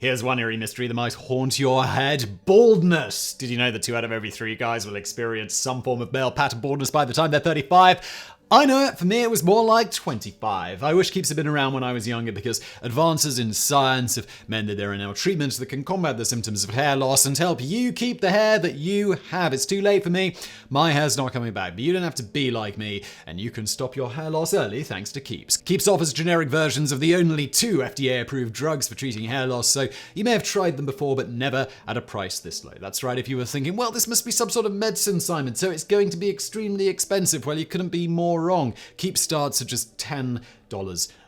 Here's one eerie mystery that might haunt your head. Baldness. Did you know that 2 out of every 3 guys will experience some form of male pattern baldness by the time they're 35? I know it. For me, it was more like 25. I wish keeps had been around when I was younger because advances in science have meant that there are now treatments that can combat the symptoms of hair loss and help you keep the hair that you have. It's too late for me. My hair's not coming back, but you don't have to be like me, and you can stop your hair loss early thanks to Keeps. Keeps offers generic versions of the only 2 FDA-approved drugs for treating hair loss, so you may have tried them before, but never at a price this low. That's right, if you were thinking, well, this must be some sort of medicine, Simon, so it's going to be extremely expensive. Well, you couldn't be more wrong. Keep starts at just $10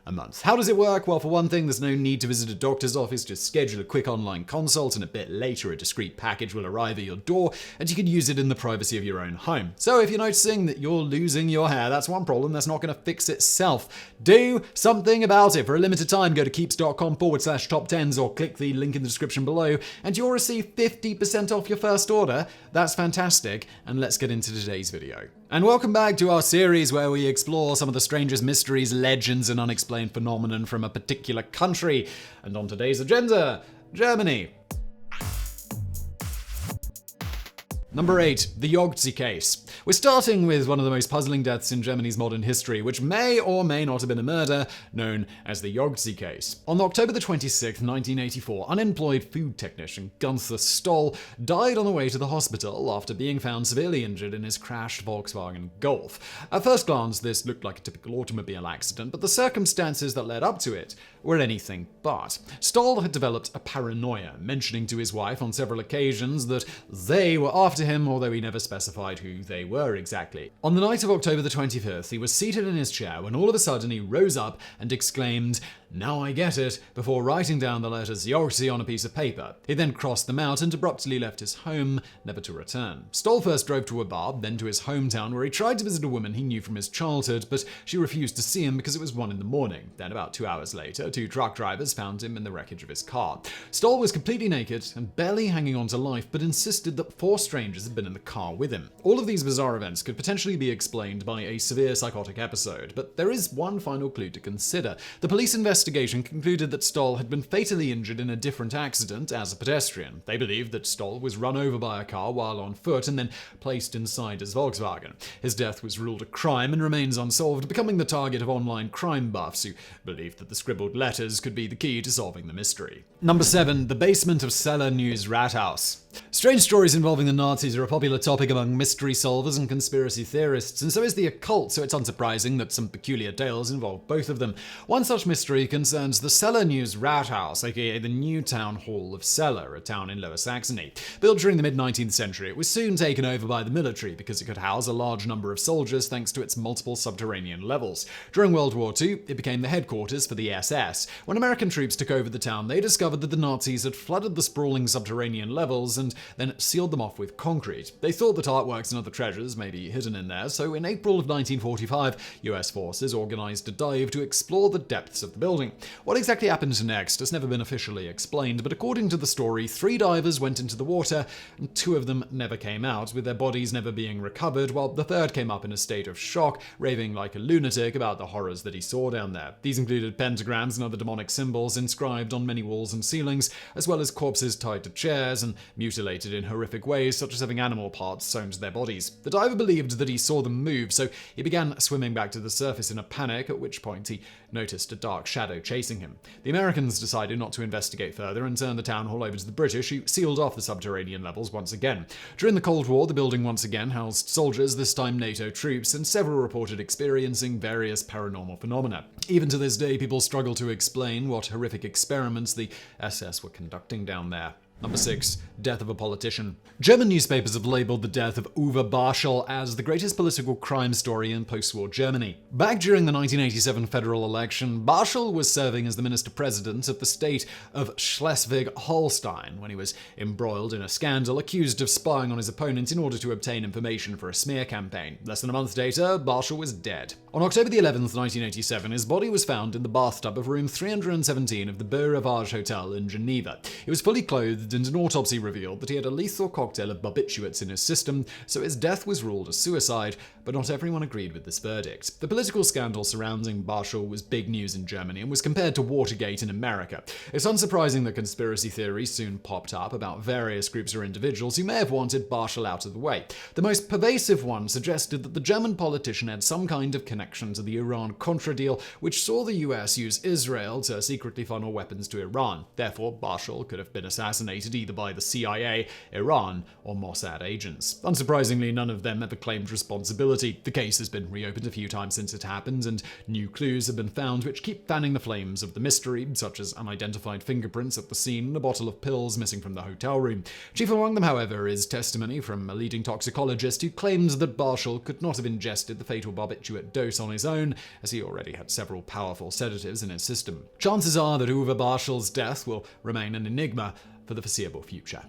a month. How does it work? Well, for one thing, there's no need to visit a doctor's office. Just schedule a quick online consult, and a bit later a discreet package will arrive at your door, and you can use it in the privacy of your own home. So if you're noticing that you're losing your hair, that's one problem that's not going to fix itself. Do something about it. For a limited time, go to keeps.com/TopTenz or click the link in the description below, and you'll receive 50% off your first order. That's fantastic, and let's get into today's video. And welcome back to our series where we explore some of the strangest mysteries, legends, and unexplained phenomenon from a particular country. And on today's agenda, Germany. Number 8, the Yogzi case. We're starting with one of the most puzzling deaths in Germany's modern history, which may or may not have been a murder, known as the Yogzi case. On October the 26th, 1984, unemployed food technician Gunther Stoll died on the way to the hospital after being found severely injured in his crashed Volkswagen Golf. At first glance, this looked like a typical automobile accident, but the circumstances that led up to it were anything but. Stoll had developed a paranoia, mentioning to his wife on several occasions that they were after him, although he never specified who they were exactly. On the night of October the 25th, he was seated in his chair when all of a sudden he rose up and exclaimed, "Now I get it," before writing down the letters Yogzi on a piece of paper. He then crossed them out and abruptly left his home, never to return. Stoll first drove to a bar, then to his hometown, where he tried to visit a woman he knew from his childhood, but she refused to see him because it was 1 a.m. Then about 2 hours later, 2 truck drivers found him in the wreckage of his car. Stoll was completely naked and barely hanging on to life, but insisted that 4 strangers had been in the car with him. All of these bizarre events could potentially be explained by a severe psychotic episode, but there is one final clue to consider. The police investigation concluded that Stoll had been fatally injured in a different accident as a pedestrian. They believed that Stoll was run over by a car while on foot and then placed inside his Volkswagen. His death was ruled a crime and remains unsolved, becoming the target of online crime buffs who believed that the scribbled letters could be the key to solving the mystery. Number 7, the basement of Celle Neues Rathaus. Strange stories involving the Nazis are a popular topic among mystery solvers and conspiracy theorists, and so is the occult, so it's unsurprising that some peculiar tales involve both of them. One such mystery concerns the Celle Neues Rathaus, aka the New Town Hall of Celle, a town in Lower Saxony. Built during the mid-19th century, it was soon taken over by the military because it could house a large number of soldiers thanks to its multiple subterranean levels. During World War II, it became the headquarters for the SS. When American troops took over the town, they discovered that the Nazis had flooded the sprawling subterranean levels and then sealed them off with concrete. They thought that artworks and other treasures may be hidden in there, so in April of 1945, US forces organized a dive to explore the depths of the building. What exactly happened next has never been officially explained, but according to the story, 3 divers went into the water and 2 of them never came out, with their bodies never being recovered, while the 3rd came up in a state of shock, raving like a lunatic about the horrors that he saw down there. These included pentagrams and other demonic symbols inscribed on many walls and ceilings, as well as corpses tied to chairs and mutilated in horrific ways, such as having animal parts sewn to their bodies. The diver believed that he saw them move, so he began swimming back to the surface in a panic, at which point he noticed a dark shadow chasing him. The Americans decided not to investigate further and turned the town hall over to the British, who sealed off the subterranean levels once again. During the Cold War, the building once again housed soldiers, this time NATO troops, and several reported experiencing various paranormal phenomena. Even to this day, people struggle to explain what horrific experiments the SS were conducting down there. Number 6, death of a politician. German newspapers have labeled the death of Uwe Barschel as the greatest political crime story in post-war Germany. Back during the 1987 federal election, Barschel was serving as the minister-president of the state of Schleswig-Holstein when he was embroiled in a scandal, accused of spying on his opponent in order to obtain information for a smear campaign. Less than a month later, Barschel was dead. On October the 11th, 1987, his body was found in the bathtub of room 317 of the Beau Rivage Hotel in Geneva. He was fully clothed lived, and an autopsy revealed that he had a lethal cocktail of barbiturates in his system, so his death was ruled as suicide, but not everyone agreed with this verdict. The political scandal surrounding Barschel was big news in Germany and was compared to Watergate in America. It's unsurprising that conspiracy theories soon popped up about various groups or individuals who may have wanted Barschel out of the way. The most pervasive one suggested that the German politician had some kind of connection to the Iran-Contra deal, which saw the US use Israel to secretly funnel weapons to Iran. Therefore, Barschel could have been assassinated either by the CIA, Iran, or Mossad agents. Unsurprisingly, none of them ever claimed responsibility. The case has been reopened a few times since it happened, and new clues have been found which keep fanning the flames of the mystery, such as unidentified fingerprints at the scene and a bottle of pills missing from the hotel room. Chief among them, however, is testimony from a leading toxicologist who claims that Barschel could not have ingested the fatal barbiturate dose on his own, as he already had several powerful sedatives in his system. Chances are that Uwe Barschel's death will remain an enigma for the foreseeable future.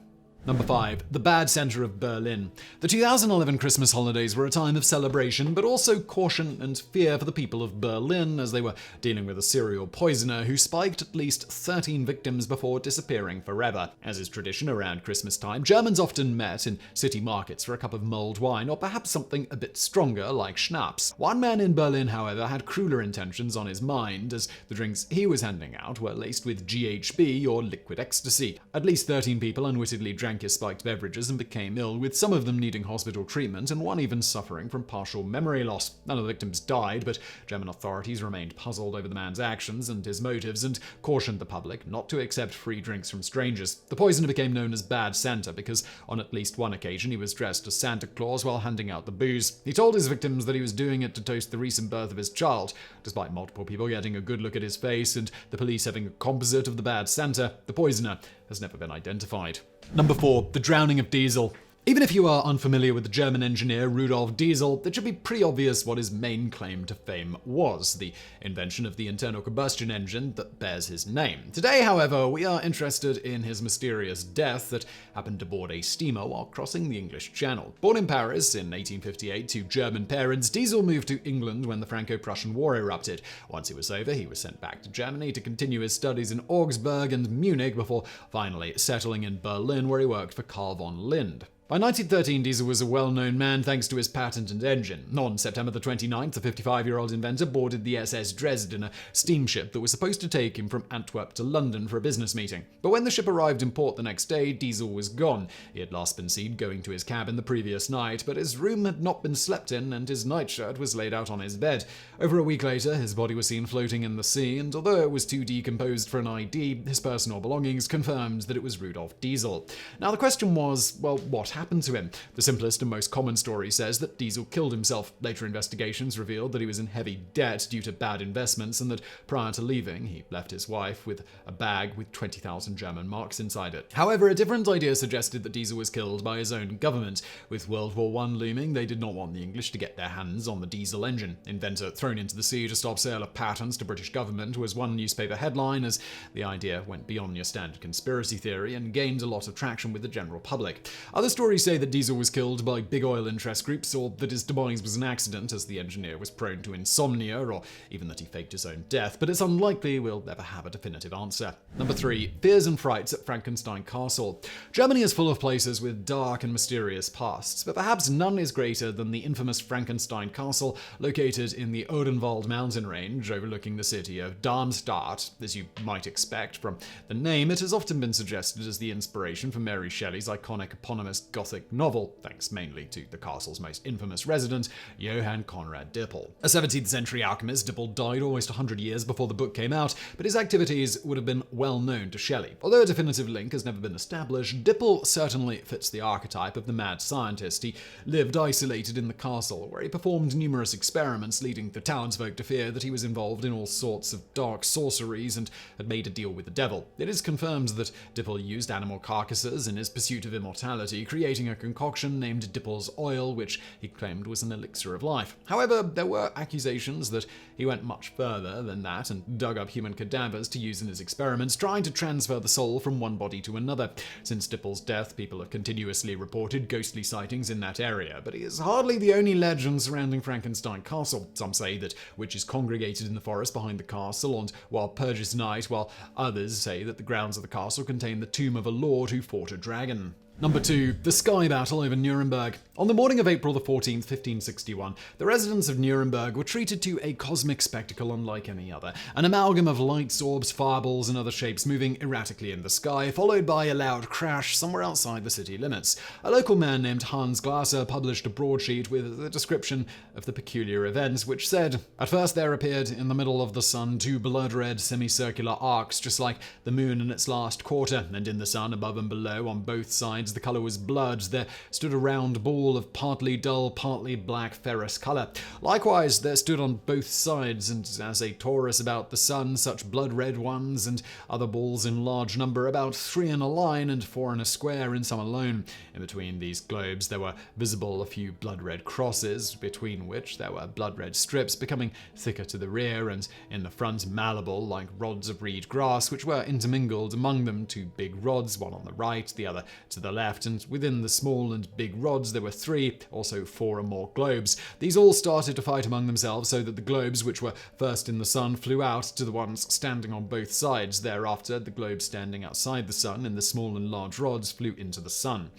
Number 5. The bad center of Berlin. The 2011 Christmas holidays were a time of celebration, but also caution and fear for the people of Berlin as they were dealing with a serial poisoner who spiked at least 13 victims before disappearing forever. As is tradition around Christmas time, Germans often met in city markets for a cup of mulled wine or perhaps something a bit stronger like schnapps. One man in Berlin, however, had crueler intentions on his mind, as the drinks he was handing out were laced with GHB or liquid ecstasy. At least 13 people unwittingly drank his spiked beverages and became ill, with some of them needing hospital treatment and one even suffering from partial memory loss. None of the victims died, but German authorities remained puzzled over the man's actions and his motives and cautioned the public not to accept free drinks from strangers. The poisoner became known as Bad Santa because on at least one occasion he was dressed as Santa Claus while handing out the booze. He told his victims that he was doing it to toast the recent birth of his child. Despite multiple people getting a good look at his face and the police having a composite of the Bad Santa, the poisoner has never been identified. Number 4. The drowning of Diesel. Even if you are unfamiliar with the German engineer Rudolf Diesel, it should be pretty obvious what his main claim to fame was, the invention of the internal combustion engine that bears his name. Today, however, we are interested in his mysterious death that happened aboard a steamer while crossing the English Channel. Born in Paris in 1858 to German parents, Diesel moved to England when the Franco-Prussian War erupted. Once it was over, he was sent back to Germany to continue his studies in Augsburg and Munich before finally settling in Berlin, where he worked for Carl von Linde. By 1913, Diesel was a well-known man thanks to his patented engine. On September the 29th, the 55-year-old inventor boarded the SS Dresden, a steamship that was supposed to take him from Antwerp to London for a business meeting. But when the ship arrived in port the next day, Diesel was gone. He had last been seen going to his cabin the previous night, but his room had not been slept in and his nightshirt was laid out on his bed. Over a week later, his body was seen floating in the sea, and although it was too decomposed for an ID, his personal belongings confirmed that it was Rudolf Diesel. Now the question was, well, what happened to him? The simplest and most common story says that Diesel killed himself. Later investigations revealed that he was in heavy debt due to bad investments and that prior to leaving, he left his wife with a bag with 20,000 German marks inside it. However, a different idea suggested that Diesel was killed by his own government. With World War I looming, they did not want the English to get their hands on the diesel engine. Inventor thrown into the sea to stop sale of patents to British government was one newspaper headline, as the idea went beyond your standard conspiracy theory and gained a lot of traction with the general public. Other stories say that Diesel was killed by big oil interest groups, or that his demise was an accident as the engineer was prone to insomnia, or even that he faked his own death, but it's unlikely we'll ever have a definitive answer. Number 3. Fears and Frights at Frankenstein Castle. Germany is full of places with dark and mysterious pasts, but perhaps none is greater than the infamous Frankenstein Castle located in the Odenwald mountain range overlooking the city of Darmstadt. As you might expect from the name, it has often been suggested as the inspiration for Mary Shelley's iconic eponymous Gothic novel, thanks mainly to the castle's most infamous resident, Johann Conrad Dippel. A 17th century alchemist, Dippel died almost 100 years before the book came out, but his activities would have been well known to Shelley. Although a definitive link has never been established, Dippel certainly fits the archetype of the mad scientist. He lived isolated in the castle, where he performed numerous experiments, leading the townsfolk to fear that he was involved in all sorts of dark sorceries and had made a deal with the devil. It is confirmed that Dippel used animal carcasses in his pursuit of immortality, creating creating a concoction named Dippel's Oil, which he claimed was an elixir of life. However, there were accusations that he went much further than that and dug up human cadavers to use in his experiments, trying to transfer the soul from one body to another. Since Dippel's death, people have continuously reported ghostly sightings in that area, but he is hardly the only legend surrounding Frankenstein Castle. Some say that witches congregated in the forest behind the castle on Walpurgis Night, while others say that the grounds of the castle contain the tomb of a lord who fought a dragon. Number 2. The Sky Battle over Nuremberg. On the morning of April 14, 1561, the residents of Nuremberg were treated to a cosmic spectacle unlike any other, an amalgam of lights, orbs, fireballs, and other shapes moving erratically in the sky, followed by a loud crash somewhere outside the city limits. A local man named Hans Glasser published a broadsheet with a description of the peculiar events, which said, "At first there appeared in the middle of the sun 2 blood-red semicircular arcs, just like the moon in its last quarter, and in the sun above and below on both sides the colour was blood. There stood a round ball of partly dull, partly black ferrous colour. Likewise, there stood on both sides, and as a torus about the sun, such blood-red ones, and other balls in large number, about 3 in a line, and 4 in a square, in some alone. In between these globes there were visible a few blood-red crosses, between which there were blood-red strips, becoming thicker to the rear, and in the front malleable, like rods of reed grass, which were intermingled among them 2 big rods, one on the right, the other to the left, and within the small and big rods there were 3, also 4 or more globes. These all started to fight among themselves, so that the globes which were first in the sun flew out to the ones standing on both sides. Thereafter, the globes standing outside the sun in the small and large rods flew into the sun."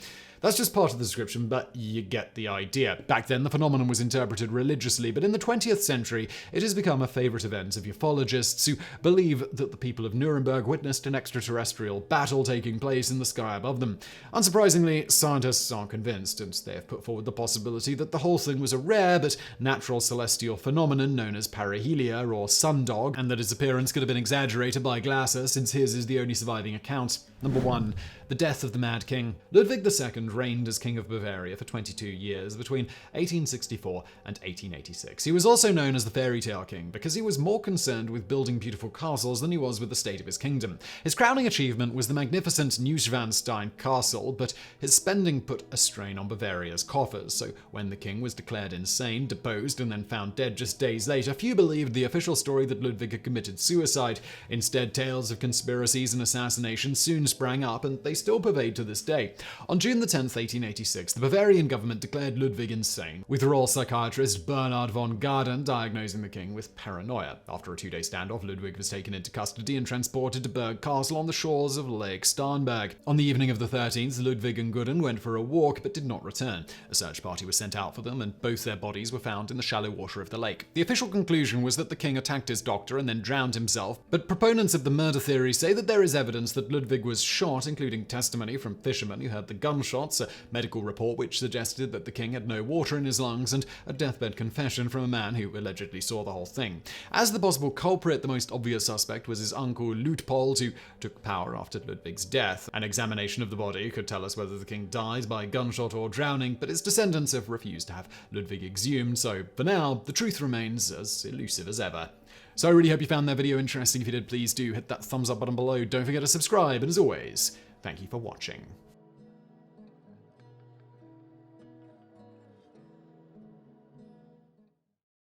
That's just part of the description, but you get the idea. Back then, the phenomenon was interpreted religiously, but in the 20th century, it has become a favorite event of ufologists who believe that the people of Nuremberg witnessed an extraterrestrial battle taking place in the sky above them. Unsurprisingly, scientists aren't convinced, and they have put forward the possibility that the whole thing was a rare but natural celestial phenomenon known as perihelia or sundog, and that its appearance could have been exaggerated by Glasser, since his is the only surviving account. Number 1. The death of the Mad King. Ludwig II reigned as King of Bavaria for 22 years between 1864 and 1886. He was also known as the Fairy Tale King because he was more concerned with building beautiful castles than he was with the state of his kingdom. His crowning achievement was the magnificent Neuschwanstein Castle, but his spending put a strain on Bavaria's coffers, so when the king was declared insane, deposed, and then found dead just days later, few believed the official story that Ludwig had committed suicide. Instead, tales of conspiracies and assassinations soon sprang up, and they still pervade to this day. On June 10, 1886, the Bavarian government declared Ludwig insane, with royal psychiatrist Bernhard von Gardern diagnosing the king with paranoia. After a 2-day standoff, Ludwig was taken into custody and transported to Berg Castle on the shores of Lake Starnberg. On the evening of the 13th, Ludwig and Gudrun went for a walk but did not return. A search party was sent out for them, and both their bodies were found in the shallow water of the lake. The official conclusion was that the king attacked his doctor and then drowned himself, but proponents of the murder theory say that there is evidence that Ludwig was shot, including testimony from fishermen who heard the gunshots, a medical report which suggested that the king had no water in his lungs, and a deathbed confession from a man who allegedly saw the whole thing. As the possible culprit, the most obvious suspect was his uncle Luitpold, who took power after Ludwig's death. An examination of the body could tell us whether the king died by gunshot or drowning, but his descendants have refused to have Ludwig exhumed, so for now, the truth remains as elusive as ever. So I really hope you found that video interesting. If you did, please do hit that thumbs up button below. Don't forget to subscribe, and as always, thank you for watching.